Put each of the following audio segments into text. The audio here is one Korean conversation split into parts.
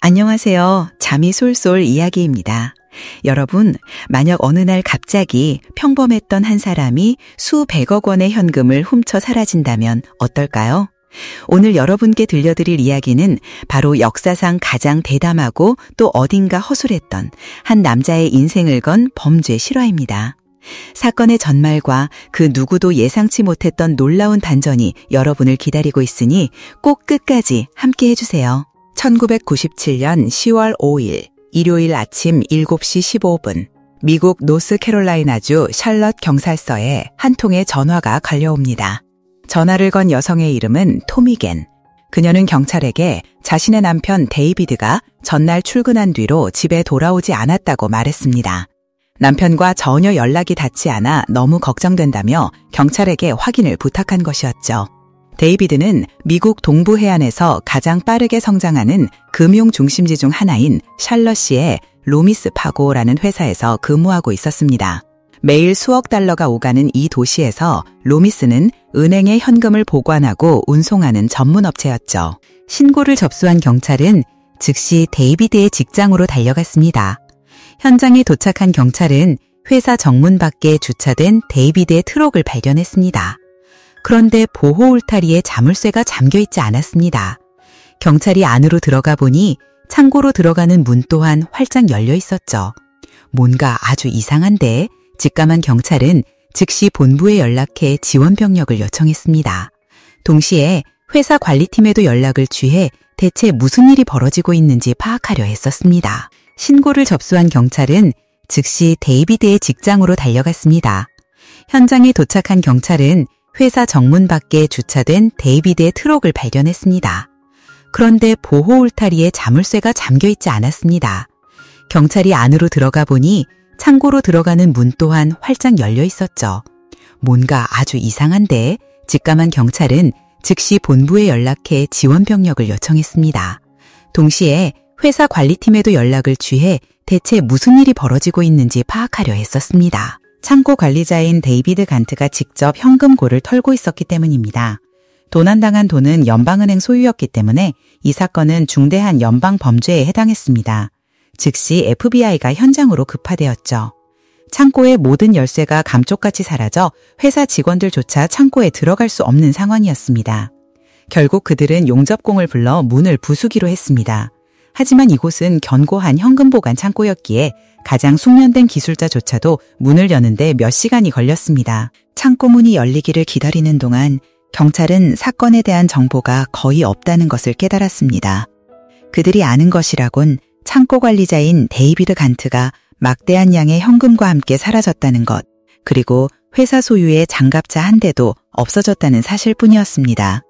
안녕하세요. 잠이 솔솔 이야기입니다. 여러분, 만약 어느 날 갑자기 평범했던 한 사람이 수백억 원의 현금을 훔쳐 사라진다면 어떨까요? 오늘 여러분께 들려드릴 이야기는 바로 역사상 가장 대담하고 또 어딘가 허술했던 한 남자의 인생을 건 범죄 실화입니다. 사건의 전말과 그 누구도 예상치 못했던 놀라운 반전이 여러분을 기다리고 있으니 꼭 끝까지 함께 해주세요. 1997년 10월 5일 일요일 아침 7시 15분 미국 노스캐롤라이나주 샬럿 경찰서에 한 통의 전화가 걸려옵니다. 전화를 건 여성의 이름은 토미겐. 그녀는 경찰에게 자신의 남편 데이비드가 전날 출근한 뒤로 집에 돌아오지 않았다고 말했습니다. 남편과 전혀 연락이 닿지 않아 너무 걱정된다며 경찰에게 확인을 부탁한 것이었죠. 데이비드는 미국 동부 해안에서 가장 빠르게 성장하는 금융 중심지 중 하나인 샬럿시의 로미스 파고라는 회사에서 근무하고 있었습니다. 매일 수억 달러가 오가는 이 도시에서 로미스는 은행에 현금을 보관하고 운송하는 전문 업체였죠. 신고를 접수한 경찰은 즉시 데이비드의 직장으로 달려갔습니다. 현장에 도착한 경찰은 회사 정문 밖에 주차된 데이비드의 트럭을 발견했습니다. 그런데 보호 울타리에 자물쇠가 잠겨있지 않았습니다. 경찰이 안으로 들어가 보니 창고로 들어가는 문 또한 활짝 열려 있었죠. 뭔가 아주 이상한데 직감한 경찰은 즉시 본부에 연락해 지원 병력을 요청했습니다. 동시에 회사 관리팀에도 연락을 취해 대체 무슨 일이 벌어지고 있는지 파악하려 했었습니다. 신고를 접수한 경찰은 즉시 데이비드의 직장으로 달려갔습니다. 현장에 도착한 경찰은 회사 정문 밖에 주차된 데이비드의 트럭을 발견했습니다. 그런데 보호 울타리에 자물쇠가 잠겨있지 않았습니다. 경찰이 안으로 들어가 보니 창고로 들어가는 문 또한 활짝 열려 있었죠. 뭔가 아주 이상한데 직감한 경찰은 즉시 본부에 연락해 지원 병력을 요청했습니다. 동시에 회사 관리팀에도 연락을 취해 대체 무슨 일이 벌어지고 있는지 파악하려 했었습니다. 창고 관리자인 데이비드 간트가 직접 현금고를 털고 있었기 때문입니다. 도난당한 돈은 연방은행 소유였기 때문에 이 사건은 중대한 연방 범죄에 해당했습니다. 즉시 FBI가 현장으로 급파되었죠. 창고의 모든 열쇠가 감쪽같이 사라져 회사 직원들조차 창고에 들어갈 수 없는 상황이었습니다. 결국 그들은 용접공을 불러 문을 부수기로 했습니다. 하지만 이곳은 견고한 현금 보관 창고였기에 가장 숙련된 기술자조차도 문을 여는데 몇 시간이 걸렸습니다. 창고 문이 열리기를 기다리는 동안 경찰은 사건에 대한 정보가 거의 없다는 것을 깨달았습니다. 그들이 아는 것이라곤 창고 관리자인 데이비드 간트가 막대한 양의 현금과 함께 사라졌다는 것, 그리고 회사 소유의 장갑차 한 대도 없어졌다는 사실뿐이었습니다.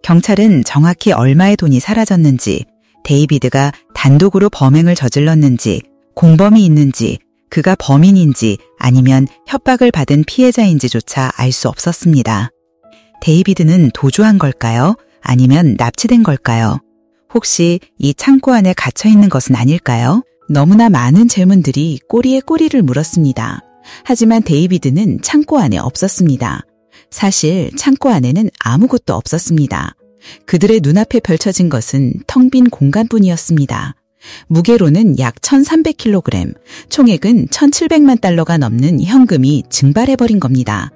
경찰은 정확히 얼마의 돈이 사라졌는지, 데이비드가 단독으로 범행을 저질렀는지, 공범이 있는지, 그가 범인인지 아니면 협박을 받은 피해자인지조차 알 수 없었습니다. 데이비드는 도주한 걸까요? 아니면 납치된 걸까요? 혹시 이 창고 안에 갇혀 있는 것은 아닐까요? 너무나 많은 질문들이 꼬리에 꼬리를 물었습니다. 하지만 데이비드는 창고 안에 없었습니다. 사실 창고 안에는 아무것도 없었습니다. 그들의 눈앞에 펼쳐진 것은 텅 빈 공간뿐이었습니다. 무게로는 약 1300kg, 총액은 1700만 달러가 넘는 현금이 증발해버린 겁니다.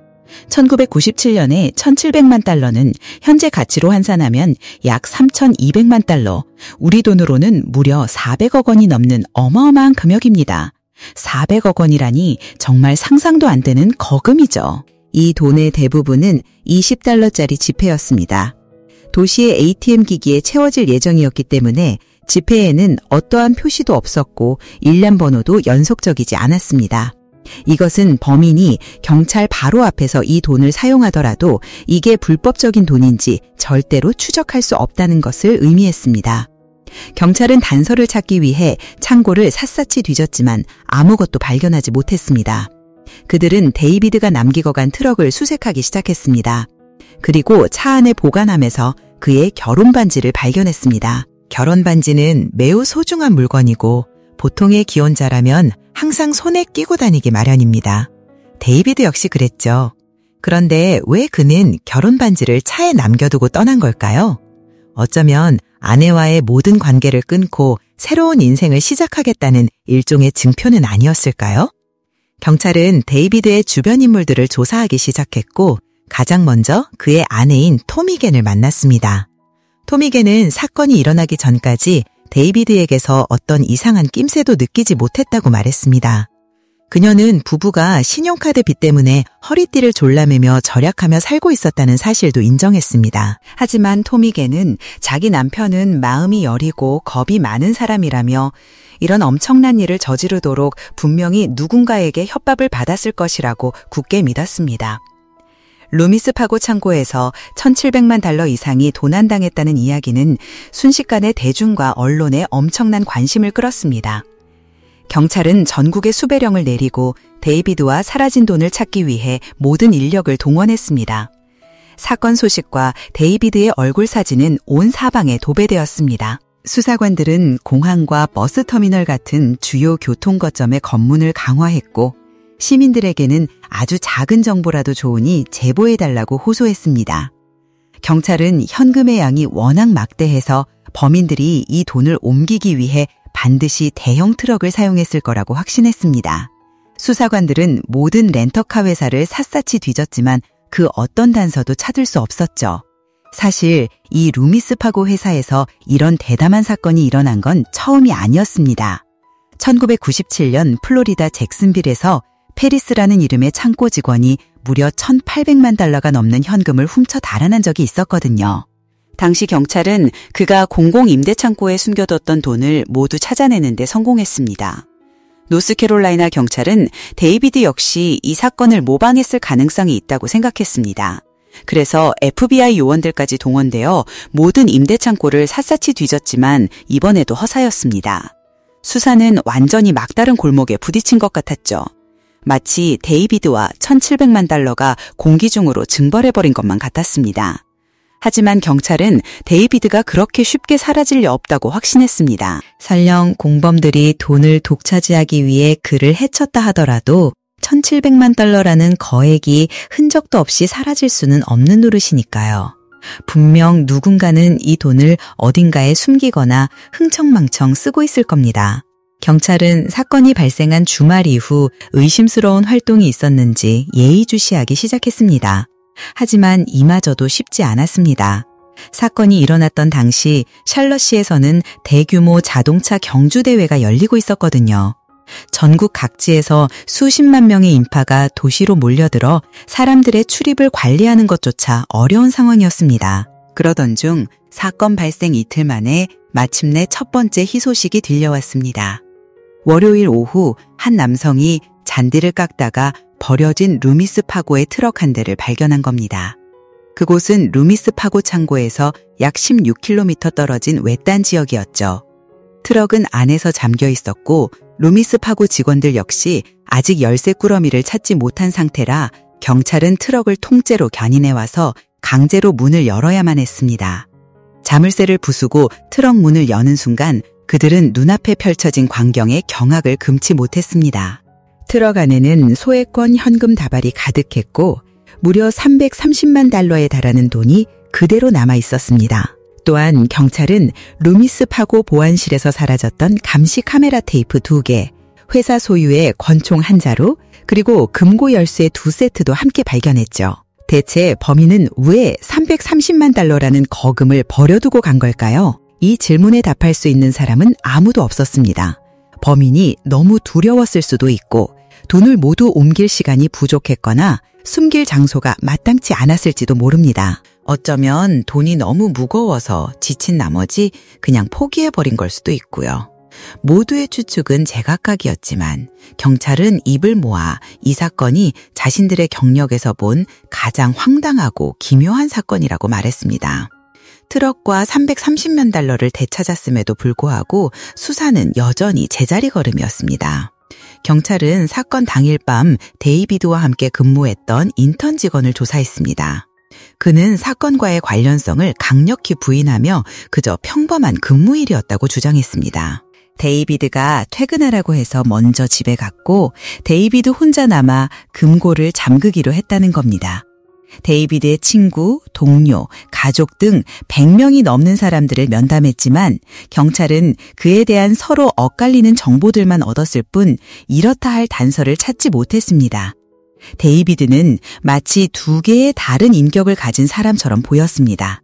1997년에 1700만 달러는 현재 가치로 환산하면 약 3200만 달러, 우리 돈으로는 무려 400억 원이 넘는 어마어마한 금액입니다. 400억 원이라니 정말 상상도 안 되는 거금이죠. 이 돈의 대부분은 20달러짜리 지폐였습니다. 도시의 ATM 기기에 채워질 예정이었기 때문에 지폐에는 어떠한 표시도 없었고 일련 번호도 연속적이지 않았습니다. 이것은 범인이 경찰 바로 앞에서 이 돈을 사용하더라도 이게 불법적인 돈인지 절대로 추적할 수 없다는 것을 의미했습니다. 경찰은 단서를 찾기 위해 창고를 샅샅이 뒤졌지만 아무것도 발견하지 못했습니다. 그들은 데이비드가 남기고 간 트럭을 수색하기 시작했습니다. 그리고 차 안에 보관함에서 그의 결혼 반지를 발견했습니다. 결혼 반지는 매우 소중한 물건이고 보통의 기혼자라면 항상 손에 끼고 다니기 마련입니다. 데이비드 역시 그랬죠. 그런데 왜 그는 결혼 반지를 차에 남겨두고 떠난 걸까요? 어쩌면 아내와의 모든 관계를 끊고 새로운 인생을 시작하겠다는 일종의 증표는 아니었을까요? 경찰은 데이비드의 주변 인물들을 조사하기 시작했고 가장 먼저 그의 아내인 토미겐을 만났습니다. 토미겐은 사건이 일어나기 전까지 데이비드에게서 어떤 이상한 낌새도 느끼지 못했다고 말했습니다. 그녀는 부부가 신용카드 빚 때문에 허리띠를 졸라매며 절약하며 살고 있었다는 사실도 인정했습니다. 하지만 토미겐은 자기 남편은 마음이 여리고 겁이 많은 사람이라며 이런 엄청난 일을 저지르도록 분명히 누군가에게 협박을 받았을 것이라고 굳게 믿었습니다. 루미스 파고 창고에서 $1,700만 이상이 도난당했다는 이야기는 순식간에 대중과 언론에 엄청난 관심을 끌었습니다. 경찰은 전국에 수배령을 내리고 데이비드와 사라진 돈을 찾기 위해 모든 인력을 동원했습니다. 사건 소식과 데이비드의 얼굴 사진은 온 사방에 도배되었습니다. 수사관들은 공항과 버스터미널 같은 주요 교통거점의 검문을 강화했고 시민들에게는 아주 작은 정보라도 좋으니 제보해달라고 호소했습니다. 경찰은 현금의 양이 워낙 막대해서 범인들이 이 돈을 옮기기 위해 반드시 대형 트럭을 사용했을 거라고 확신했습니다. 수사관들은 모든 렌터카 회사를 샅샅이 뒤졌지만 그 어떤 단서도 찾을 수 없었죠. 사실 이 루미스 파고 회사에서 이런 대담한 사건이 일어난 건 처음이 아니었습니다. 1997년 플로리다 잭슨빌에서 페리스라는 이름의 창고 직원이 무려 $1,800만 넘는 현금을 훔쳐 달아난 적이 있었거든요. 당시 경찰은 그가 공공임대창고에 숨겨뒀던 돈을 모두 찾아내는 데 성공했습니다. 노스캐롤라이나 경찰은 데이비드 역시 이 사건을 모방했을 가능성이 있다고 생각했습니다. 그래서 FBI 요원들까지 동원되어 모든 임대창고를 샅샅이 뒤졌지만 이번에도 허사였습니다. 수사는 완전히 막다른 골목에 부딪힌 것 같았죠. 마치 데이비드와 $1,700만 공기 중으로 증벌해버린 것만 같았습니다. 하지만 경찰은 데이비드가 그렇게 쉽게 사라질 리 없다고 확신했습니다. 설령 공범들이 돈을 독차지하기 위해 그를 해쳤다 하더라도 $1,700만 거액이 흔적도 없이 사라질 수는 없는 노릇이니까요. 분명 누군가는 이 돈을 어딘가에 숨기거나 흥청망청 쓰고 있을 겁니다. 경찰은 사건이 발생한 주말 이후 의심스러운 활동이 있었는지 예의주시하기 시작했습니다. 하지만 이마저도 쉽지 않았습니다. 사건이 일어났던 당시 샬럿시에서는 대규모 자동차 경주대회가 열리고 있었거든요. 전국 각지에서 수십만 명의 인파가 도시로 몰려들어 사람들의 출입을 관리하는 것조차 어려운 상황이었습니다. 그러던 중 사건 발생 이틀 만에 마침내 첫 번째 희소식이 들려왔습니다. 월요일 오후 한 남성이 잔디를 깎다가 버려진 루미스 파고의 트럭 한 대를 발견한 겁니다. 그곳은 루미스 파고 창고에서 약 16km 떨어진 외딴 지역이었죠. 트럭은 안에서 잠겨 있었고 루미스 파고 직원들 역시 아직 열쇠 꾸러미를 찾지 못한 상태라 경찰은 트럭을 통째로 견인해와서 강제로 문을 열어야만 했습니다. 자물쇠를 부수고 트럭 문을 여는 순간 그들은 눈앞에 펼쳐진 광경에 경악을 금치 못했습니다. 트럭 안에는 소액권 현금 다발이 가득했고 무려 $330만 달하는 돈이 그대로 남아 있었습니다. 또한 경찰은 루미스 파고 보안실에서 사라졌던 감시 카메라 테이프 2개, 회사 소유의 권총 1자루, 그리고 금고 열쇠 2세트도 함께 발견했죠. 대체 범인은 왜 $330만 거금을 버려두고 간 걸까요? 이 질문에 답할 수 있는 사람은 아무도 없었습니다. 범인이 너무 두려웠을 수도 있고 돈을 모두 옮길 시간이 부족했거나 숨길 장소가 마땅치 않았을지도 모릅니다. 어쩌면 돈이 너무 무거워서 지친 나머지 그냥 포기해버린 걸 수도 있고요. 모두의 추측은 제각각이었지만 경찰은 입을 모아 이 사건이 자신들의 경력에서 본 가장 황당하고 기묘한 사건이라고 말했습니다. 트럭과 $330만 되찾았음에도 불구하고 수사는 여전히 제자리 걸음이었습니다. 경찰은 사건 당일 밤 데이비드와 함께 근무했던 인턴 직원을 조사했습니다. 그는 사건과의 관련성을 강력히 부인하며 그저 평범한 근무일이었다고 주장했습니다. 데이비드가 퇴근하라고 해서 먼저 집에 갔고 데이비드 혼자 남아 금고를 잠그기로 했다는 겁니다. 데이비드의 친구, 동료, 가족 등 100명이 넘는 사람들을 면담했지만 경찰은 그에 대한 서로 엇갈리는 정보들만 얻었을 뿐 이렇다 할 단서를 찾지 못했습니다. 데이비드는 마치 두 개의 다른 인격을 가진 사람처럼 보였습니다.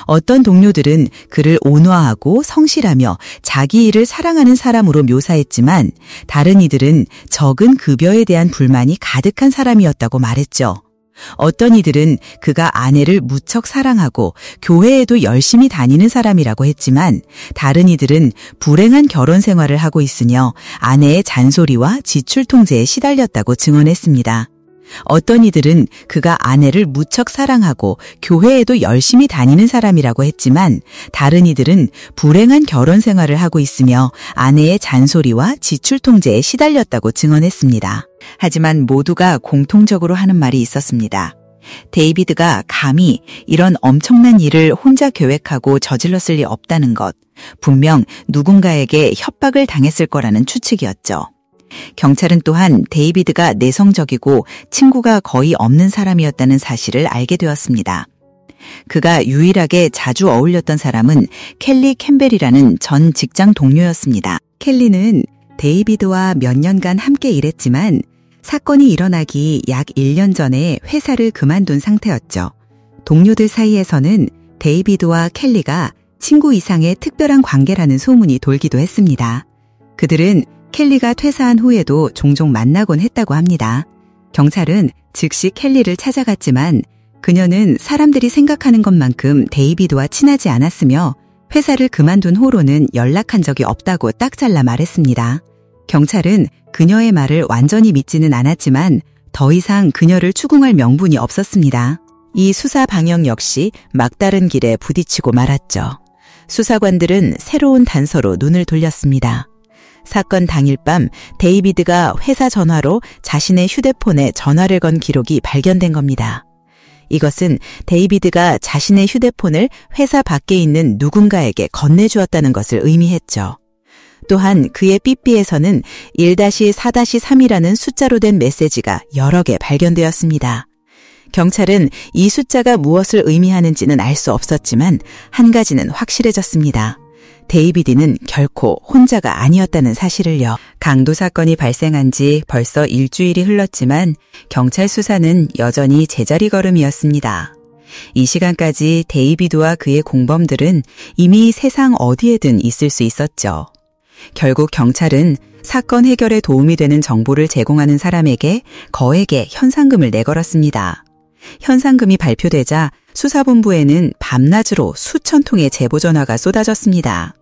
어떤 동료들은 그를 온화하고 성실하며 자기 일을 사랑하는 사람으로 묘사했지만 다른 이들은 적은 급여에 대한 불만이 가득한 사람이었다고 말했죠. 어떤 이들은 그가 아내를 무척 사랑하고 교회에도 열심히 다니는 사람이라고 했지만 다른 이들은 불행한 결혼 생활을 하고 있으며 아내의 잔소리와 지출 통제에 시달렸다고 증언했습니다. 어떤 이들은 그가 아내를 무척 사랑하고 교회에도 열심히 다니는 사람이라고 했지만 다른 이들은 불행한 결혼 생활을 하고 있으며 아내의 잔소리와 지출 통제에 시달렸다고 증언했습니다. 하지만 모두가 공통적으로 하는 말이 있었습니다. 데이비드가 감히 이런 엄청난 일을 혼자 계획하고 저질렀을 리 없다는 것, 분명 누군가에게 협박을 당했을 거라는 추측이었죠. 경찰은 또한 데이비드가 내성적이고 친구가 거의 없는 사람이었다는 사실을 알게 되었습니다. 그가 유일하게 자주 어울렸던 사람은 켈리 캠벨이라는 전 직장 동료였습니다. 켈리는 데이비드와 몇 년간 함께 일했지만 사건이 일어나기 약 1년 전에 회사를 그만둔 상태였죠. 동료들 사이에서는 데이비드와 켈리가 친구 이상의 특별한 관계라는 소문이 돌기도 했습니다. 그들은 켈리가 퇴사한 후에도 종종 만나곤 했다고 합니다. 경찰은 즉시 켈리를 찾아갔지만 그녀는 사람들이 생각하는 것만큼 데이비드와 친하지 않았으며 회사를 그만둔 후로는 연락한 적이 없다고 딱 잘라 말했습니다. 경찰은 그녀의 말을 완전히 믿지는 않았지만 더 이상 그녀를 추궁할 명분이 없었습니다. 이 수사 방향 역시 막다른 길에 부딪히고 말았죠. 수사관들은 새로운 단서로 눈을 돌렸습니다. 사건 당일 밤 데이비드가 회사 전화로 자신의 휴대폰에 전화를 건 기록이 발견된 겁니다. 이것은 데이비드가 자신의 휴대폰을 회사 밖에 있는 누군가에게 건네주었다는 것을 의미했죠. 또한 그의 삐삐에서는 1-4-3이라는 숫자로 된 메시지가 여러 개 발견되었습니다. 경찰은 이 숫자가 무엇을 의미하는지는 알 수 없었지만 한 가지는 확실해졌습니다. 데이비드는 결코 혼자가 아니었다는 사실을요. 강도 사건이 발생한 지 벌써 일주일이 흘렀지만 경찰 수사는 여전히 제자리 걸음이었습니다. 이 시간까지 데이비드와 그의 공범들은 이미 세상 어디에든 있을 수 있었죠. 결국 경찰은 사건 해결에 도움이 되는 정보를 제공하는 사람에게 거액의 현상금을 내걸었습니다. 현상금이 발표되자 수사본부에는 밤낮으로 수천 통의 제보 전화가 쏟아졌습니다.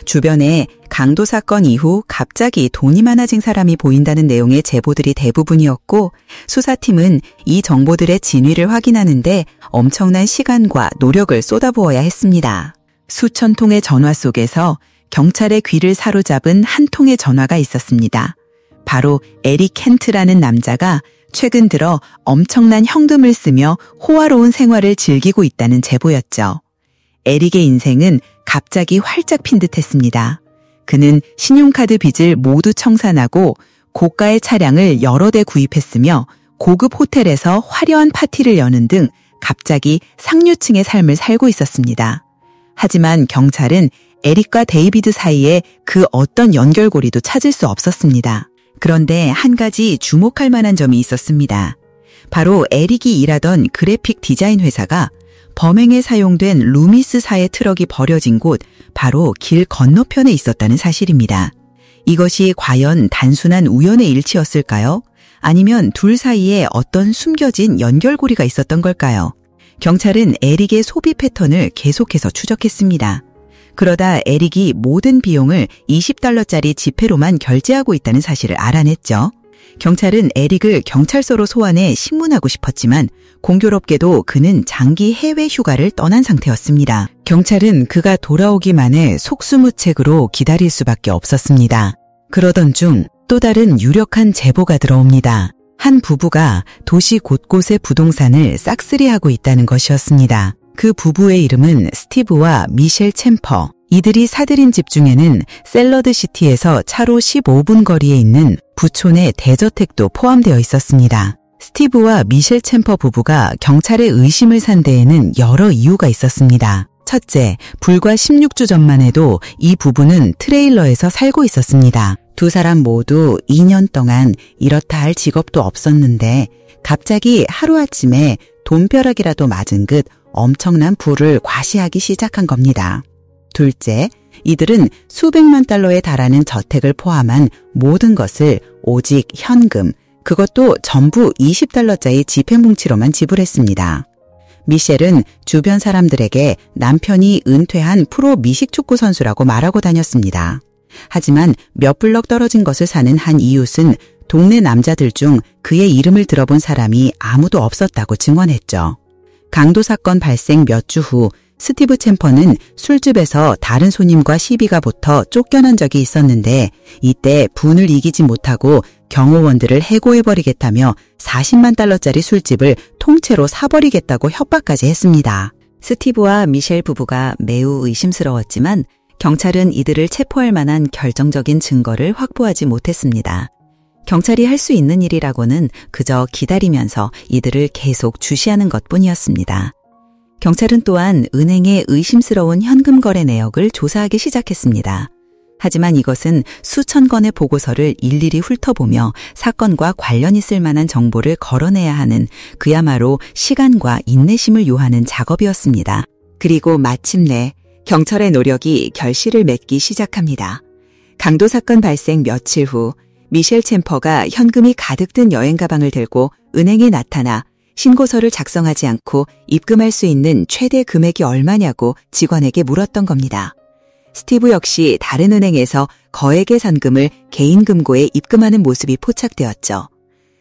주변에 강도 사건 이후 갑자기 돈이 많아진 사람이 보인다는 내용의 제보들이 대부분이었고 수사팀은 이 정보들의 진위를 확인하는데 엄청난 시간과 노력을 쏟아부어야 했습니다. 수천 통의 전화 속에서 경찰의 귀를 사로잡은 한 통의 전화가 있었습니다. 바로 에릭 켄트라는 남자가 최근 들어 엄청난 현금을 쓰며 호화로운 생활을 즐기고 있다는 제보였죠. 에릭의 인생은 갑자기 활짝 핀 듯했습니다. 그는 신용카드 빚을 모두 청산하고 고가의 차량을 여러 대 구입했으며 고급 호텔에서 화려한 파티를 여는 등 갑자기 상류층의 삶을 살고 있었습니다. 하지만 경찰은 에릭과 데이비드 사이에 그 어떤 연결고리도 찾을 수 없었습니다. 그런데 한 가지 주목할 만한 점이 있었습니다. 바로 에릭이 일하던 그래픽 디자인 회사가 범행에 사용된 루미스사의 트럭이 버려진 곳 바로 길 건너편에 있었다는 사실입니다. 이것이 과연 단순한 우연의 일치였을까요? 아니면 둘 사이에 어떤 숨겨진 연결고리가 있었던 걸까요? 경찰은 에릭의 소비 패턴을 계속해서 추적했습니다. 그러다 에릭이 모든 비용을 $20짜리 지폐로만 결제하고 있다는 사실을 알아냈죠. 경찰은 에릭을 경찰서로 소환해 신문하고 싶었지만 공교롭게도 그는 장기 해외 휴가를 떠난 상태였습니다. 경찰은 그가 돌아오기만 해 속수무책으로 기다릴 수밖에 없었습니다. 그러던 중 또 다른 유력한 제보가 들어옵니다. 한 부부가 도시 곳곳의 부동산을 싹쓸이하고 있다는 것이었습니다. 그 부부의 이름은 스티브와 미셸 챔퍼. 이들이 사들인 집 중에는 샐러드시티에서 차로 15분 거리에 있는 부촌의 대저택도 포함되어 있었습니다. 스티브와 미셸 챔퍼 부부가 경찰의 의심을 산 데에는 여러 이유가 있었습니다. 첫째, 불과 16주 전만 해도 이 부부는 트레일러에서 살고 있었습니다. 두 사람 모두 2년 동안 이렇다 할 직업도 없었는데 갑자기 하루아침에 돈벼락이라도 맞은 듯 엄청난 부를 과시하기 시작한 겁니다. 둘째, 이들은 수백만 달러에 달하는 저택을 포함한 모든 것을 오직 현금, 그것도 전부 $20짜리 지폐뭉치로만 지불했습니다. 미셸은 주변 사람들에게 남편이 은퇴한 프로 미식축구 선수라고 말하고 다녔습니다. 하지만 몇 블럭 떨어진 것을 사는 한 이웃은 동네 남자들 중 그의 이름을 들어본 사람이 아무도 없었다고 증언했죠. 강도 사건 발생 몇 주 후 스티브 챔퍼는 술집에서 다른 손님과 시비가 붙어 쫓겨난 적이 있었는데 이때 분을 이기지 못하고 경호원들을 해고해버리겠다며 $400,000짜리 술집을 통째로 사버리겠다고 협박까지 했습니다. 스티브와 미셸 부부가 매우 의심스러웠지만 경찰은 이들을 체포할 만한 결정적인 증거를 확보하지 못했습니다. 경찰이 할 수 있는 일이라고는 그저 기다리면서 이들을 계속 주시하는 것뿐이었습니다. 경찰은 또한 은행의 의심스러운 현금 거래 내역을 조사하기 시작했습니다. 하지만 이것은 수천 건의 보고서를 일일이 훑어보며 사건과 관련 있을 만한 정보를 걸어내야 하는 그야말로 시간과 인내심을 요하는 작업이었습니다. 그리고 마침내 경찰의 노력이 결실을 맺기 시작합니다. 강도 사건 발생 며칠 후 미셸 챔퍼가 현금이 가득 든 여행 가방을 들고 은행에 나타나 신고서를 작성하지 않고 입금할 수 있는 최대 금액이 얼마냐고 직원에게 물었던 겁니다. 스티브 역시 다른 은행에서 거액의 잔금을 개인 금고에 입금하는 모습이 포착되었죠.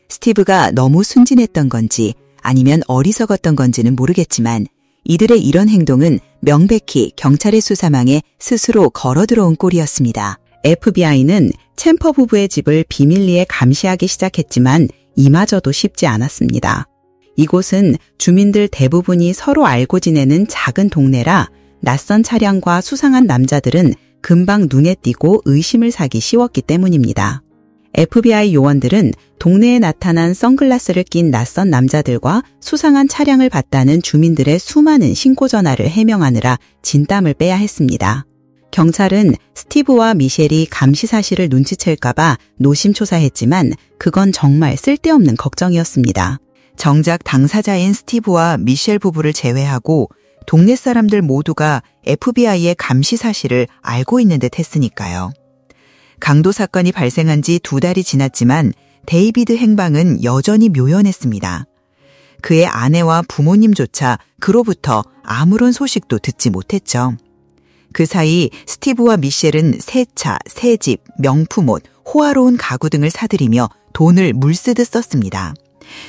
스티브가 너무 순진했던 건지 아니면 어리석었던 건지는 모르겠지만 이들의 이런 행동은 명백히 경찰의 수사망에 스스로 걸어 들어온 꼴이었습니다. FBI는 챔퍼 부부의 집을 비밀리에 감시하기 시작했지만 이마저도 쉽지 않았습니다. 이곳은 주민들 대부분이 서로 알고 지내는 작은 동네라 낯선 차량과 수상한 남자들은 금방 눈에 띄고 의심을 사기 쉬웠기 때문입니다. FBI 요원들은 동네에 나타난 선글라스를 낀 낯선 남자들과 수상한 차량을 봤다는 주민들의 수많은 신고 전화를 해명하느라 진땀을 빼야 했습니다. 경찰은 스티브와 미셸이 감시 사실을 눈치챌까봐 노심초사했지만 그건 정말 쓸데없는 걱정이었습니다. 정작 당사자인 스티브와 미셸 부부를 제외하고 동네 사람들 모두가 FBI의 감시 사실을 알고 있는 듯 했으니까요. 강도 사건이 발생한 지 2달이 지났지만 데이비드 행방은 여전히 묘연했습니다. 그의 아내와 부모님조차 그로부터 아무런 소식도 듣지 못했죠. 그 사이 스티브와 미셸은 새 차, 새 집, 명품옷, 호화로운 가구 등을 사들이며 돈을 물쓰듯 썼습니다.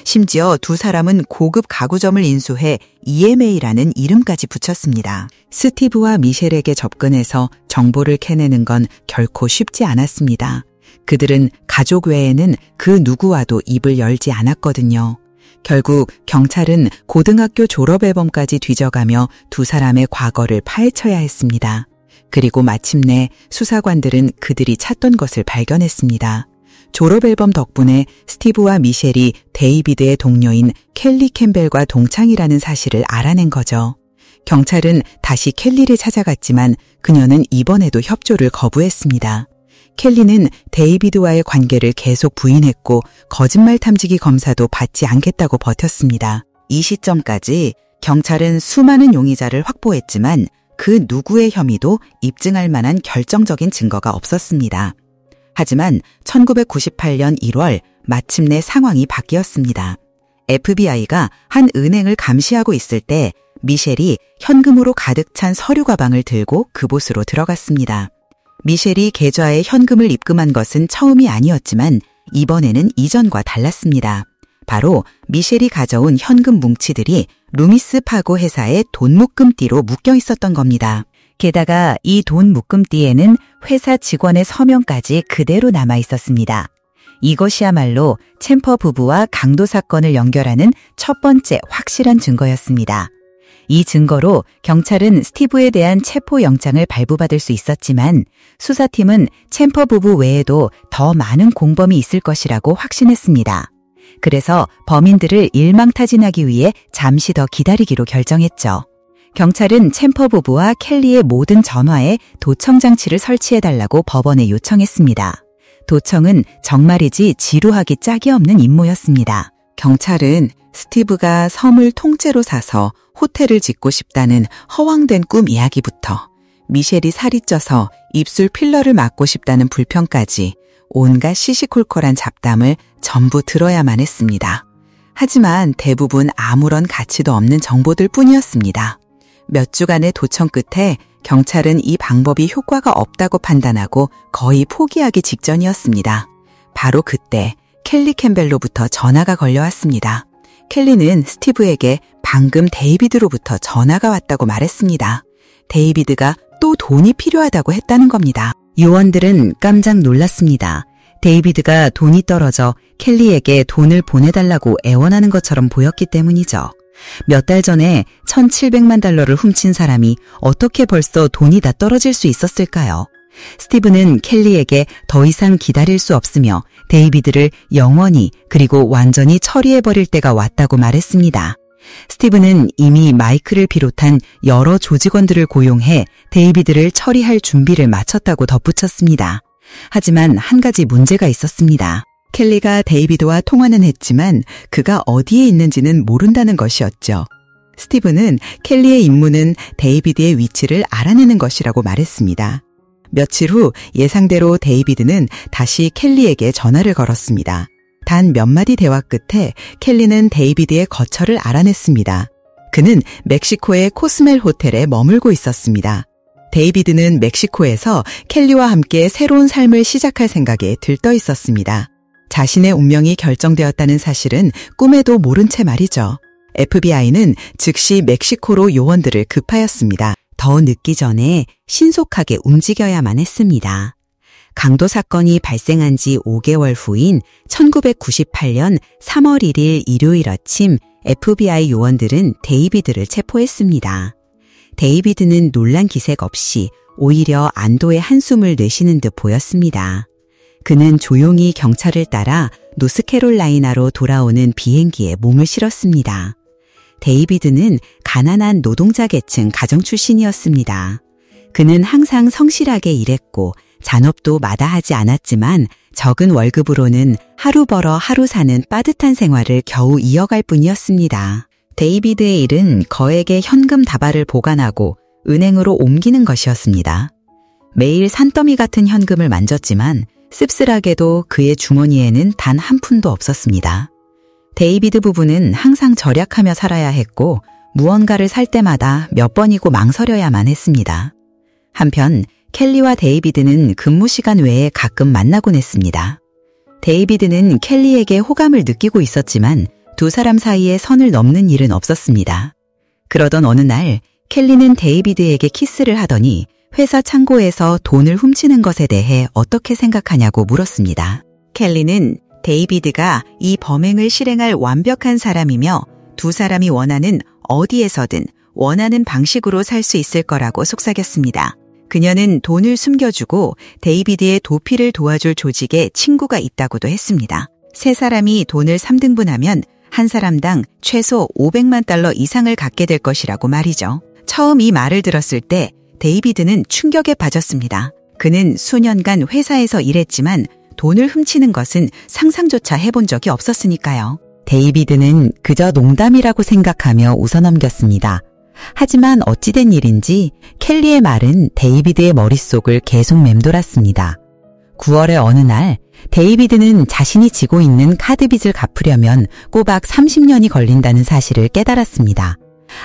심지어 두 사람은 고급 가구점을 인수해 EMA라는 이름까지 붙였습니다. 스티브와 미셸에게 접근해서 정보를 캐내는 건 결코 쉽지 않았습니다. 그들은 가족 외에는 그 누구와도 입을 열지 않았거든요. 결국 경찰은 고등학교 졸업 앨범까지 뒤져가며 두 사람의 과거를 파헤쳐야 했습니다. 그리고 마침내 수사관들은 그들이 찾던 것을 발견했습니다. 졸업 앨범 덕분에 스티브와 미셸이 데이비드의 동료인 켈리 캠벨과 동창이라는 사실을 알아낸 거죠. 경찰은 다시 켈리를 찾아갔지만 그녀는 이번에도 협조를 거부했습니다. 켈리는 데이비드와의 관계를 계속 부인했고 거짓말 탐지기 검사도 받지 않겠다고 버텼습니다. 이 시점까지 경찰은 수많은 용의자를 확보했지만 그 누구의 혐의도 입증할 만한 결정적인 증거가 없었습니다. 하지만 1998년 1월 마침내 상황이 바뀌었습니다. FBI가 한 은행을 감시하고 있을 때 미셸이 현금으로 가득 찬 서류 가방을 들고 그곳으로 들어갔습니다. 미셸이 계좌에 현금을 입금한 것은 처음이 아니었지만 이번에는 이전과 달랐습니다. 바로 미셸이 가져온 현금 뭉치들이 루미스 파고 회사의 돈 묶음띠로 묶여 있었던 겁니다. 게다가 이 돈 묶음띠에는 회사 직원의 서명까지 그대로 남아 있었습니다. 이것이야말로 챔퍼 부부와 강도 사건을 연결하는 첫 번째 확실한 증거였습니다. 이 증거로 경찰은 스티브에 대한 체포 영장을 발부받을 수 있었지만 수사팀은 챔퍼 부부 외에도 더 많은 공범이 있을 것이라고 확신했습니다. 그래서 범인들을 일망타진하기 위해 잠시 더 기다리기로 결정했죠. 경찰은 챔퍼 부부와 켈리의 모든 전화에 도청 장치를 설치해달라고 법원에 요청했습니다. 도청은 정말이지 지루하기 짝이 없는 임무였습니다. 경찰은 스티브가 섬을 통째로 사서 호텔을 짓고 싶다는 허황된 꿈 이야기부터 미셸이 살이 쪄서 입술 필러를 맞고 싶다는 불평까지 온갖 시시콜콜한 잡담을 전부 들어야만 했습니다. 하지만 대부분 아무런 가치도 없는 정보들 뿐이었습니다. 몇 주간의 도청 끝에 경찰은 이 방법이 효과가 없다고 판단하고 거의 포기하기 직전이었습니다. 바로 그때 켈리 캠벨로부터 전화가 걸려왔습니다. 켈리는 스티브에게 방금 데이비드로부터 전화가 왔다고 말했습니다. 데이비드가 또 돈이 필요하다고 했다는 겁니다. 요원들은 깜짝 놀랐습니다. 데이비드가 돈이 떨어져 켈리에게 돈을 보내달라고 애원하는 것처럼 보였기 때문이죠. 몇 달 전에 $1,700만 훔친 사람이 어떻게 벌써 돈이 다 떨어질 수 있었을까요? 스티브는 켈리에게 더 이상 기다릴 수 없으며 데이비드를 영원히 그리고 완전히 처리해버릴 때가 왔다고 말했습니다. 스티브는 이미 마이크를 비롯한 여러 조직원들을 고용해 데이비드를 처리할 준비를 마쳤다고 덧붙였습니다. 하지만 한 가지 문제가 있었습니다. 켈리가 데이비드와 통화는 했지만 그가 어디에 있는지는 모른다는 것이었죠. 스티브는 켈리의 임무는 데이비드의 위치를 알아내는 것이라고 말했습니다. 며칠 후 예상대로 데이비드는 다시 켈리에게 전화를 걸었습니다. 단 몇 마디 대화 끝에 켈리는 데이비드의 거처를 알아냈습니다. 그는 멕시코의 코스멜 호텔에 머물고 있었습니다. 데이비드는 멕시코에서 켈리와 함께 새로운 삶을 시작할 생각에 들떠 있었습니다. 자신의 운명이 결정되었다는 사실은 꿈에도 모른 채 말이죠. FBI는 즉시 멕시코로 요원들을 급하였습니다. 더 늦기 전에 신속하게 움직여야만 했습니다. 강도 사건이 발생한 지 5개월 후인 1998년 3월 1일 일요일 아침 FBI 요원들은 데이비드를 체포했습니다. 데이비드는 놀란 기색 없이 오히려 안도의 한숨을 내쉬는 듯 보였습니다. 그는 조용히 경찰을 따라 노스캐롤라이나로 돌아오는 비행기에 몸을 실었습니다. 데이비드는 가난한 노동자 계층 가정 출신이었습니다. 그는 항상 성실하게 일했고 잔업도 마다하지 않았지만 적은 월급으로는 하루 벌어 하루 사는 빠듯한 생활을 겨우 이어갈 뿐이었습니다. 데이비드의 일은 거액의 현금 다발을 보관하고 은행으로 옮기는 것이었습니다. 매일 산더미 같은 현금을 만졌지만 씁쓸하게도 그의 주머니에는 단 한 푼도 없었습니다. 데이비드 부부는 항상 절약하며 살아야 했고 무언가를 살 때마다 몇 번이고 망설여야만 했습니다. 한편 켈리와 데이비드는 근무 시간 외에 가끔 만나곤 했습니다. 데이비드는 켈리에게 호감을 느끼고 있었지만 두 사람 사이에 선을 넘는 일은 없었습니다. 그러던 어느 날 켈리는 데이비드에게 키스를 하더니 회사 창고에서 돈을 훔치는 것에 대해 어떻게 생각하냐고 물었습니다. 켈리는 데이비드가 이 범행을 실행할 완벽한 사람이며 두 사람이 원하는 어디에서든 원하는 방식으로 살 수 있을 거라고 속삭였습니다. 그녀는 돈을 숨겨주고 데이비드의 도피를 도와줄 조직에 친구가 있다고도 했습니다. 세 사람이 돈을 3등분하면 한 사람당 최소 $500만 이상을 갖게 될 것이라고 말이죠. 처음 이 말을 들었을 때 데이비드는 충격에 빠졌습니다. 그는 수년간 회사에서 일했지만 돈을 훔치는 것은 상상조차 해본 적이 없었으니까요. 데이비드는 그저 농담이라고 생각하며 웃어넘겼습니다. 하지만 어찌된 일인지 켈리의 말은 데이비드의 머릿속을 계속 맴돌았습니다. 9월의 어느 날 데이비드는 자신이 지고 있는 카드빚을 갚으려면 꼬박 30년이 걸린다는 사실을 깨달았습니다.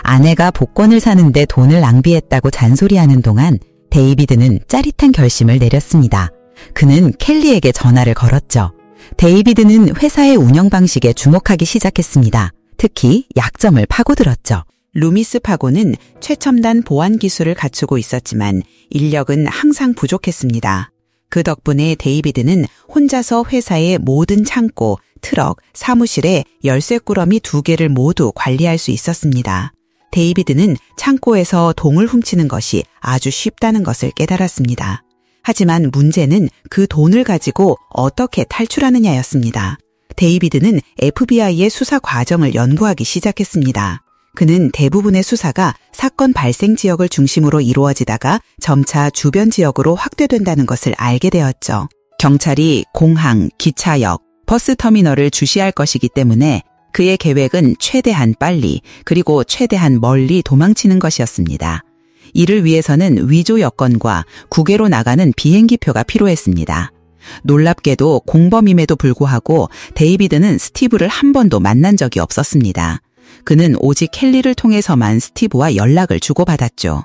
아내가 복권을 사는데 돈을 낭비했다고 잔소리하는 동안 데이비드는 짜릿한 결심을 내렸습니다. 그는 켈리에게 전화를 걸었죠. 데이비드는 회사의 운영 방식에 주목하기 시작했습니다. 특히 약점을 파고들었죠. 루미스 파고는 최첨단 보안 기술을 갖추고 있었지만 인력은 항상 부족했습니다. 그 덕분에 데이비드는 혼자서 회사의 모든 창고, 트럭, 사무실에 열쇠 꾸러미 2개를 모두 관리할 수 있었습니다. 데이비드는 창고에서 돈을 훔치는 것이 아주 쉽다는 것을 깨달았습니다. 하지만 문제는 그 돈을 가지고 어떻게 탈출하느냐였습니다. 데이비드는 FBI의 수사 과정을 연구하기 시작했습니다. 그는 대부분의 수사가 사건 발생 지역을 중심으로 이루어지다가 점차 주변 지역으로 확대된다는 것을 알게 되었죠. 경찰이 공항, 기차역, 버스터미널을 주시할 것이기 때문에 그의 계획은 최대한 빨리 그리고 최대한 멀리 도망치는 것이었습니다. 이를 위해서는 위조 여권과 국외로 나가는 비행기표가 필요했습니다. 놀랍게도 공범임에도 불구하고 데이비드는 스티브를 한 번도 만난 적이 없었습니다. 그는 오직 켈리를 통해서만 스티브와 연락을 주고받았죠.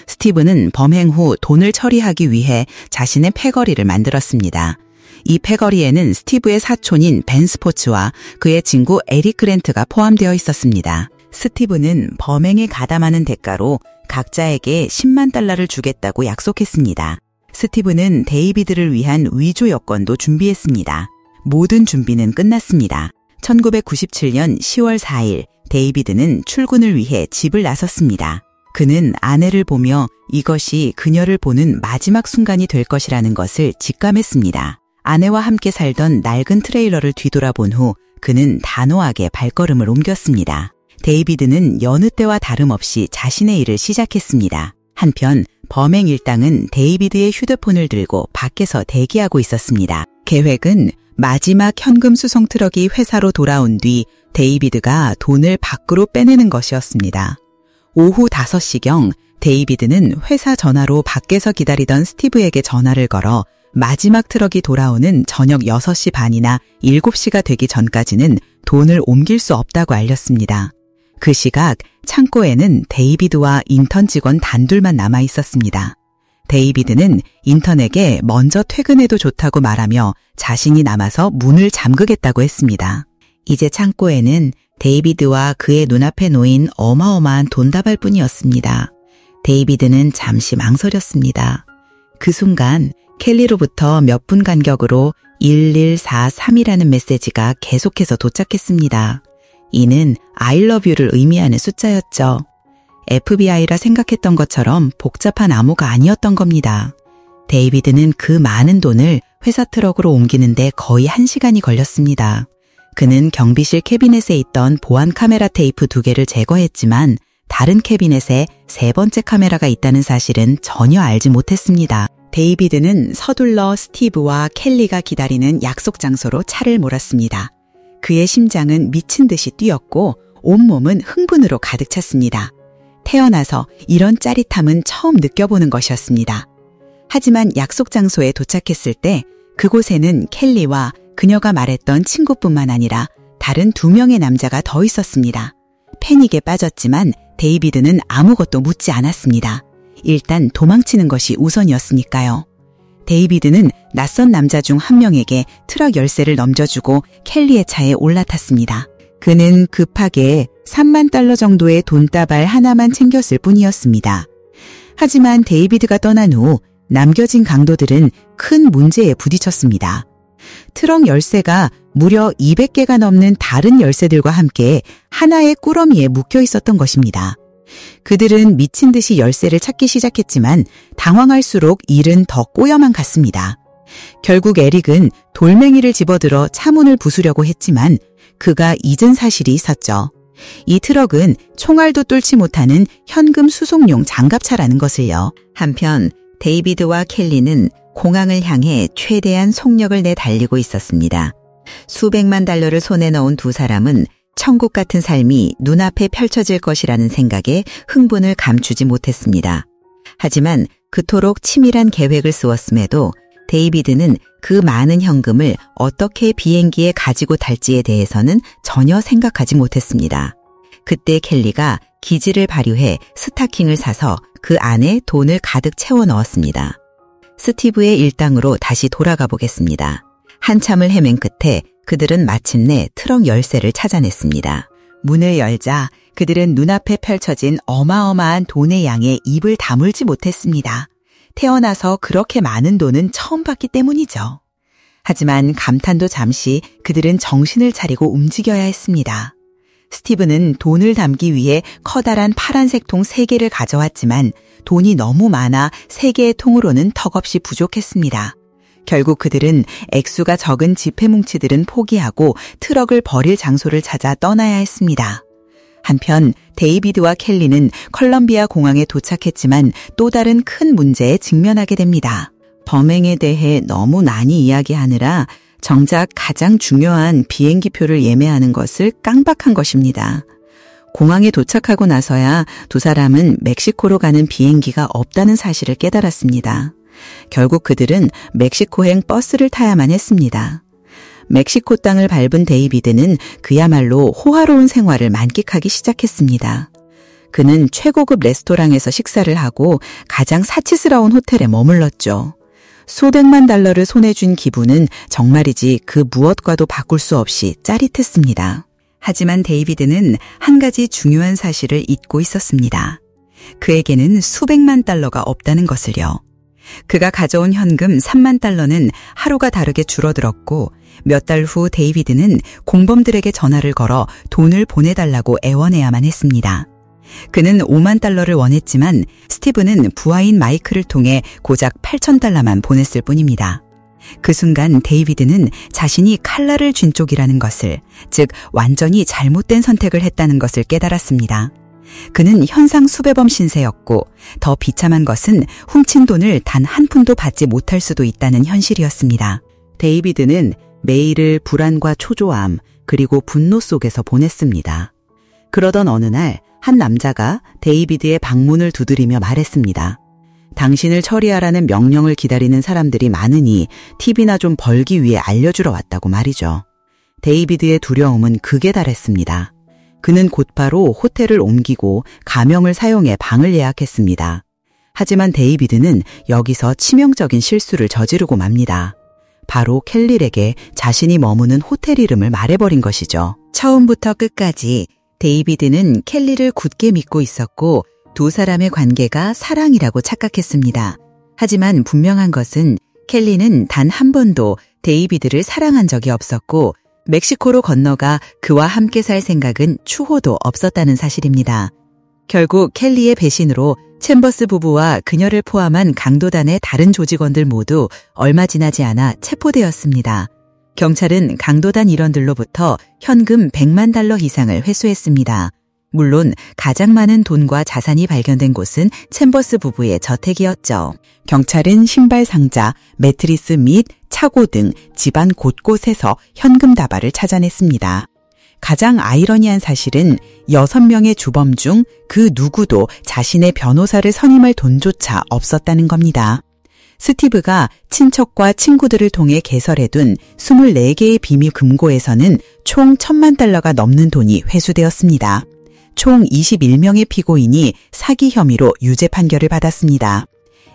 스티브는 범행 후 돈을 처리하기 위해 자신의 패거리를 만들었습니다. 이 패거리에는 스티브의 사촌인 벤 스포츠와 그의 친구 에릭 그랜트가 포함되어 있었습니다. 스티브는 범행에 가담하는 대가로 각자에게 10만 달러를 주겠다고 약속했습니다. 스티브는 데이비드를 위한 위조 여권도 준비했습니다. 모든 준비는 끝났습니다. 1997년 10월 4일 데이비드는 출근을 위해 집을 나섰습니다. 그는 아내를 보며 이것이 그녀를 보는 마지막 순간이 될 것이라는 것을 직감했습니다. 아내와 함께 살던 낡은 트레일러를 뒤돌아본 후 그는 단호하게 발걸음을 옮겼습니다. 데이비드는 여느 때와 다름없이 자신의 일을 시작했습니다. 한편 범행 일당은 데이비드의 휴대폰을 들고 밖에서 대기하고 있었습니다. 계획은 마지막 현금 수송 트럭이 회사로 돌아온 뒤 데이비드가 돈을 밖으로 빼내는 것이었습니다. 오후 5시경 데이비드는 회사 전화로 밖에서 기다리던 스티브에게 전화를 걸어 마지막 트럭이 돌아오는 저녁 6시 반이나 7시가 되기 전까지는 돈을 옮길 수 없다고 알렸습니다. 그 시각 창고에는 데이비드와 인턴 직원 단둘만 남아 있었습니다. 데이비드는 인턴에게 먼저 퇴근해도 좋다고 말하며 자신이 남아서 문을 잠그겠다고 했습니다. 이제 창고에는 데이비드와 그의 눈앞에 놓인 어마어마한 돈다발뿐이었습니다. 데이비드는 잠시 망설였습니다. 그 순간 켈리로부터 몇 분 간격으로 1143이라는 메시지가 계속해서 도착했습니다. 이는 I love you를 의미하는 숫자였죠. FBI라 생각했던 것처럼 복잡한 암호가 아니었던 겁니다. 데이비드는 그 많은 돈을 회사 트럭으로 옮기는데 거의 1시간이 걸렸습니다. 그는 경비실 캐비넷에 있던 보안 카메라 테이프 2개를 제거했지만 다른 캐비넷에 3번째 카메라가 있다는 사실은 전혀 알지 못했습니다. 데이비드는 서둘러 스티브와 켈리가 기다리는 약속 장소로 차를 몰았습니다. 그의 심장은 미친 듯이 뛰었고 온몸은 흥분으로 가득 찼습니다. 태어나서 이런 짜릿함은 처음 느껴보는 것이었습니다. 하지만 약속 장소에 도착했을 때 그곳에는 켈리와 그녀가 말했던 친구뿐만 아니라 다른 2명의 남자가 더 있었습니다. 패닉에 빠졌지만 데이비드는 아무것도 묻지 않았습니다. 일단 도망치는 것이 우선이었으니까요. 데이비드는 낯선 남자 중 한 명에게 트럭 열쇠를 넘겨주고 켈리의 차에 올라탔습니다. 그는 급하게 3만 달러 정도의 돈다발 하나만 챙겼을 뿐이었습니다. 하지만 데이비드가 떠난 후 남겨진 강도들은 큰 문제에 부딪혔습니다. 트럭 열쇠가 무려 200개가 넘는 다른 열쇠들과 함께 하나의 꾸러미에 묶여 있었던 것입니다. 그들은 미친 듯이 열쇠를 찾기 시작했지만 당황할수록 일은 더 꼬여만 갔습니다. 결국 에릭은 돌멩이를 집어들어 차문을 부수려고 했지만 그가 잊은 사실이 있었죠. 이 트럭은 총알도 뚫지 못하는 현금 수송용 장갑차라는 것을요. 한편 데이비드와 켈리는 공항을 향해 최대한 속력을 내 달리고 있었습니다. 수백만 달러를 손에 넣은 두 사람은 천국 같은 삶이 눈앞에 펼쳐질 것이라는 생각에 흥분을 감추지 못했습니다. 하지만 그토록 치밀한 계획을 쓰었음에도 데이비드는 그 많은 현금을 어떻게 비행기에 가지고 탈지에 대해서는 전혀 생각하지 못했습니다. 그때 켈리가 기지를 발휘해 스타킹을 사서 그 안에 돈을 가득 채워 넣었습니다. 스티브의 일당으로 다시 돌아가 보겠습니다. 한참을 헤맨 끝에 그들은 마침내 트럭 열쇠를 찾아냈습니다. 문을 열자 그들은 눈앞에 펼쳐진 어마어마한 돈의 양에 입을 다물지 못했습니다. 태어나서 그렇게 많은 돈은 처음 봤기 때문이죠. 하지만 감탄도 잠시 그들은 정신을 차리고 움직여야 했습니다. 스티브는 돈을 담기 위해 커다란 파란색 통 3개를 가져왔지만 돈이 너무 많아 3개의 통으로는 턱없이 부족했습니다. 결국 그들은 액수가 적은 지폐 뭉치들은 포기하고 트럭을 버릴 장소를 찾아 떠나야 했습니다. 한편 데이비드와 켈리는 컬럼비아 공항에 도착했지만 또 다른 큰 문제에 직면하게 됩니다. 범행에 대해 너무 많이 이야기하느라 정작 가장 중요한 비행기표를 예매하는 것을 깜박한 것입니다. 공항에 도착하고 나서야 두 사람은 멕시코로 가는 비행기가 없다는 사실을 깨달았습니다. 결국 그들은 멕시코행 버스를 타야만 했습니다. 멕시코 땅을 밟은 데이비드는 그야말로 호화로운 생활을 만끽하기 시작했습니다. 그는 최고급 레스토랑에서 식사를 하고 가장 사치스러운 호텔에 머물렀죠. 수백만 달러를 손에 쥔 기분은 정말이지 그 무엇과도 바꿀 수 없이 짜릿했습니다. 하지만 데이비드는 한 가지 중요한 사실을 잊고 있었습니다. 그에게는 수백만 달러가 없다는 것을요. 그가 가져온 현금 3만 달러는 하루가 다르게 줄어들었고 몇 달 후 데이비드는 공범들에게 전화를 걸어 돈을 보내달라고 애원해야만 했습니다. 그는 5만 달러를 원했지만 스티브는 부하인 마이크를 통해 고작 8천 달러만 보냈을 뿐입니다. 그 순간 데이비드는 자신이 칼날을 쥔 쪽이라는 것을, 즉 완전히 잘못된 선택을 했다는 것을 깨달았습니다. 그는 현상 수배범 신세였고 더 비참한 것은 훔친 돈을 단 한 푼도 받지 못할 수도 있다는 현실이었습니다. 데이비드는 매일을 불안과 초조함 그리고 분노 속에서 보냈습니다. 그러던 어느 날 한 남자가 데이비드의 방문을 두드리며 말했습니다. 당신을 처리하라는 명령을 기다리는 사람들이 많으니 팁이나 좀 벌기 위해 알려주러 왔다고 말이죠. 데이비드의 두려움은 극에 달했습니다. 그는 곧바로 호텔을 옮기고 가명을 사용해 방을 예약했습니다. 하지만 데이비드는 여기서 치명적인 실수를 저지르고 맙니다. 바로 켈릴에게 자신이 머무는 호텔 이름을 말해버린 것이죠. 처음부터 끝까지 데이비드는 켈리를 굳게 믿고 있었고 두 사람의 관계가 사랑이라고 착각했습니다. 하지만 분명한 것은 켈리는 단 한 번도 데이비드를 사랑한 적이 없었고 멕시코로 건너가 그와 함께 살 생각은 추호도 없었다는 사실입니다. 결국 켈리의 배신으로 챔버스 부부와 그녀를 포함한 강도단의 다른 조직원들 모두 얼마 지나지 않아 체포되었습니다. 경찰은 강도단 일원들로부터 현금 100만 달러 이상을 회수했습니다. 물론 가장 많은 돈과 자산이 발견된 곳은 챔버스 부부의 저택이었죠. 경찰은 신발 상자, 매트리스 및 차고 등 집안 곳곳에서 현금 다발을 찾아냈습니다. 가장 아이러니한 사실은 6명의 주범 중 그 누구도 자신의 변호사를 선임할 돈조차 없었다는 겁니다. 스티브가 친척과 친구들을 통해 개설해둔 24개의 비밀 금고에서는 총 1,000만 달러가 넘는 돈이 회수되었습니다. 총 21명의 피고인이 사기 혐의로 유죄 판결을 받았습니다.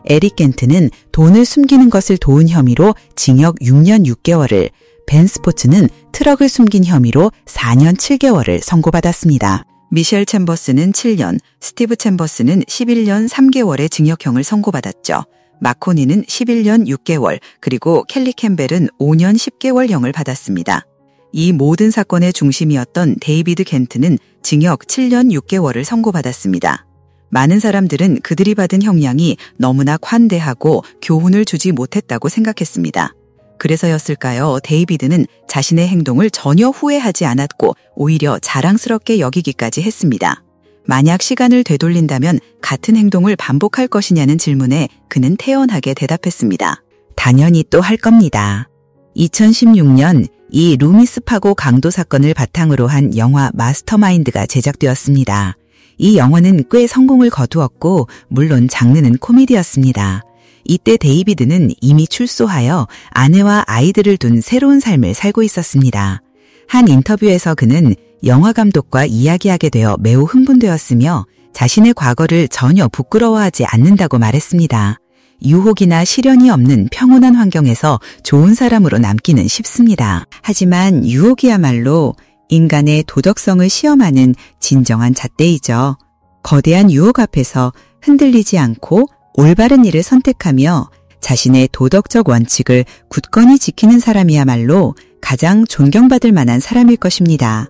에릭 겐트는 돈을 숨기는 것을 도운 혐의로 징역 6년 6개월을, 벤 스포츠는 트럭을 숨긴 혐의로 4년 7개월을 선고받았습니다. 미셸 챔버스는 7년, 스티브 챔버스는 11년 3개월의 징역형을 선고받았죠. 마코니는 11년 6개월, 그리고 켈리 캠벨은 5년 10개월형을 받았습니다. 이 모든 사건의 중심이었던 데이비드 겐트는 징역 7년 6개월을 선고받았습니다. 많은 사람들은 그들이 받은 형량이 너무나 관대하고 교훈을 주지 못했다고 생각했습니다. 그래서였을까요? 데이비드는 자신의 행동을 전혀 후회하지 않았고 오히려 자랑스럽게 여기기까지 했습니다. 만약 시간을 되돌린다면 같은 행동을 반복할 것이냐는 질문에 그는 태연하게 대답했습니다. 당연히 또 할 겁니다. 2016년 이 루미스 파고 강도 사건을 바탕으로 한 영화 마스터마인드가 제작되었습니다. 이 영화는 꽤 성공을 거두었고 물론 장르는 코미디였습니다. 이때 데이비드는 이미 출소하여 아내와 아이들을 둔 새로운 삶을 살고 있었습니다. 한 인터뷰에서 그는 영화 감독과 이야기하게 되어 매우 흥분되었으며 자신의 과거를 전혀 부끄러워하지 않는다고 말했습니다. 유혹이나 시련이 없는 평온한 환경에서 좋은 사람으로 남기는 쉽습니다. 하지만 유혹이야말로 인간의 도덕성을 시험하는 진정한 잣대이죠. 거대한 유혹 앞에서 흔들리지 않고 올바른 일을 선택하며 자신의 도덕적 원칙을 굳건히 지키는 사람이야말로 가장 존경받을 만한 사람일 것입니다.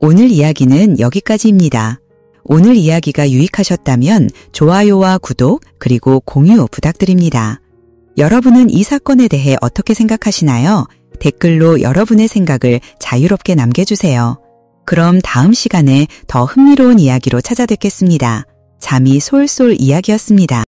오늘 이야기는 여기까지입니다. 오늘 이야기가 유익하셨다면 좋아요와 구독 그리고 공유 부탁드립니다. 여러분은 이 사건에 대해 어떻게 생각하시나요? 댓글로 여러분의 생각을 자유롭게 남겨주세요. 그럼 다음 시간에 더 흥미로운 이야기로 찾아뵙겠습니다. 잠이 솔솔 이야기였습니다.